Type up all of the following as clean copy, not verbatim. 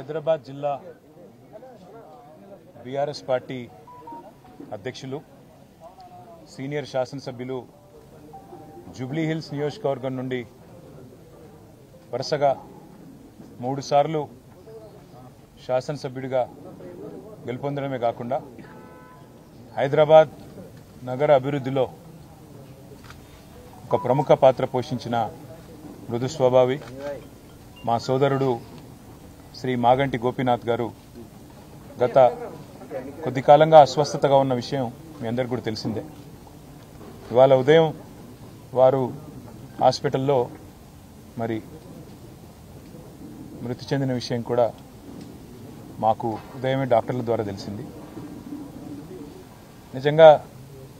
హైదరాబాద్ జిల్లా BRS party అధ్యక్షులు senior శాసనసభ్యులు జూబ్లీ హిల్స్ నియోజకవర్గం నుండి వరుసగా 3 సార్లు శాసనసభ్యుడిగా గెలుపొందడమే కాకుండా హైదరాబాద్ నగర అభివృద్ధిలో ఒక ప్రముఖ పాత్ర పోషించిన మృదు స్వభావి మా సోదరుడు శ్రీ మాగంటి గోపీనాథ్ గారు గత కొద్ది కాలంగా అస్వస్థతగా ఉన్న విషయం మీ అందరికీ కూడా తెలిసిందే. ఇవాళ ఉదయం వారు హాస్పిటల్లో మరి మృతి చెందిన విషయం కూడా మాకు ఉదయమే డాక్టర్ల ద్వారా తెలిసింది. నిజంగా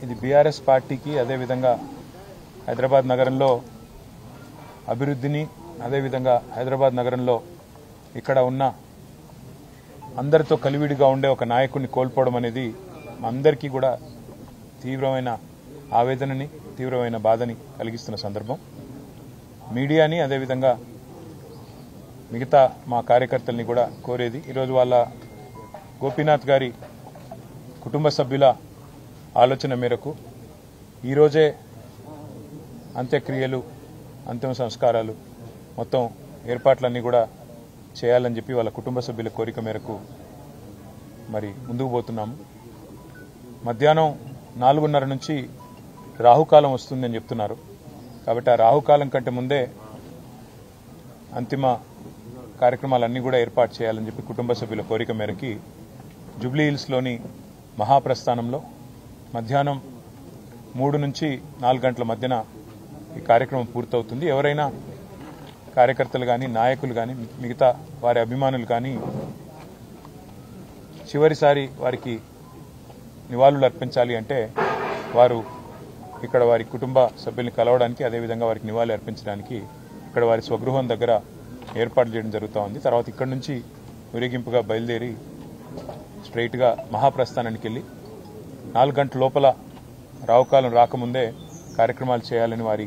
ఇది బీఆర్ఎస్ పార్టీకి అదేవిధంగా హైదరాబాద్ నగరంలో అభివృద్ధిని అదేవిధంగా హైదరాబాద్ నగరంలో ఇక్కడ ఉన్న అందరితో కలివిడిగా ఉండే ఒక నాయకుడిని కోల్పోవడం అనేది అందరికీ కూడా తీవ్రమైన ఆవేదనని తీవ్రమైన బాధని కలిగిస్తున్న సందర్భం. మీడియాని అదేవిధంగా మిగతా మా కార్యకర్తల్ని కూడా కోరేది ఈరోజు వాళ్ళ గోపీనాథ్ గారి కుటుంబ సభ్యుల ఆలోచన మేరకు ఈరోజే అంత్యక్రియలు అంతిమ సంస్కారాలు మొత్తం ఏర్పాట్లన్నీ కూడా చేయాలని చెప్పి వాళ్ళ కుటుంబ సభ్యుల కోరిక మేరకు మరి ముందుకు పోతున్నాము. మధ్యాహ్నం 4:30 నుంచి రాహుకాలం వస్తుందని చెప్తున్నారు. కాబట్టి ఆ రాహుకాలం కంటే ముందే అంతిమ కార్యక్రమాలన్నీ కూడా ఏర్పాటు చేయాలని చెప్పి కుటుంబ సభ్యుల కోరిక మేరకి జూబ్లీ హిల్స్లోని మహాప్రస్థానంలో మధ్యాహ్నం 3 నుంచి 4 గంటల మధ్యన ఈ కార్యక్రమం పూర్తవుతుంది. ఎవరైనా కార్యకర్తలు కానీ నాయకులు కానీ మిగతా వారి అభిమానులు కానీ చివరిసారి వారికి నివాళులు అర్పించాలి అంటే వారు ఇక్కడ వారి కుటుంబ సభ్యుల్ని కలవడానికి అదేవిధంగా వారికి నివాళులు అర్పించడానికి ఇక్కడ వారి స్వగృహం దగ్గర ఏర్పాటు చేయడం జరుగుతూ ఉంది. తర్వాత ఇక్కడ నుంచి ఊరేగింపుగా బయలుదేరి స్ట్రైట్గా మహాప్రస్థానానికి వెళ్ళి 4 గంటల లోపల రావుకాలం రాకముందే కార్యక్రమాలు చేయాలని వారి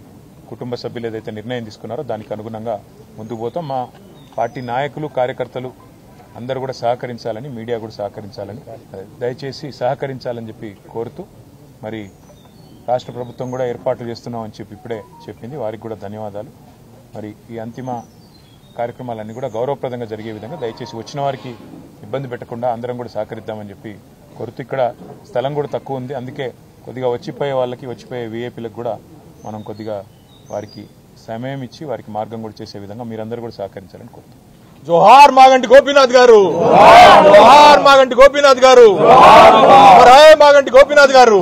కుటుంబ సభ్యులు ఏదైతే నిర్ణయం తీసుకున్నారో దానికి అనుగుణంగా ముందుకు పోతాం. మా పార్టీ నాయకులు కార్యకర్తలు అందరూ కూడా సహకరించాలని మీడియా కూడా సహకరించాలని దయచేసి సహకరించాలని చెప్పి కోరుతూ మరి రాష్ట్ర ప్రభుత్వం కూడా ఏర్పాట్లు చేస్తున్నామని చెప్పి ఇప్పుడే చెప్పింది. వారికి కూడా ధన్యవాదాలు. మరి ఈ అంతిమ కార్యక్రమాలన్నీ కూడా గౌరవప్రదంగా జరిగే విధంగా దయచేసి వచ్చిన వారికి ఇబ్బంది పెట్టకుండా అందరం కూడా సహకరిద్దామని చెప్పి కోరుతూ ఇక్కడ స్థలం కూడా తక్కువ ఉంది. అందుకే కొద్దిగా వచ్చిపోయే వాళ్ళకి వచ్చిపోయే వీఐపీలకు కూడా మనం కొద్దిగా వారికి సమయం ఇచ్చి వారికి మార్గం కూడా చేసే విధంగా మీరందరూ కూడా సహకరించాలని కోరుతున్నాం. జోహార్ మాగంటి గోపీనాథ్ గారు, జోహార్ మాగంటి గోపీనాథ్ గారు, మాగంటి గోపీనాథ్ గారు.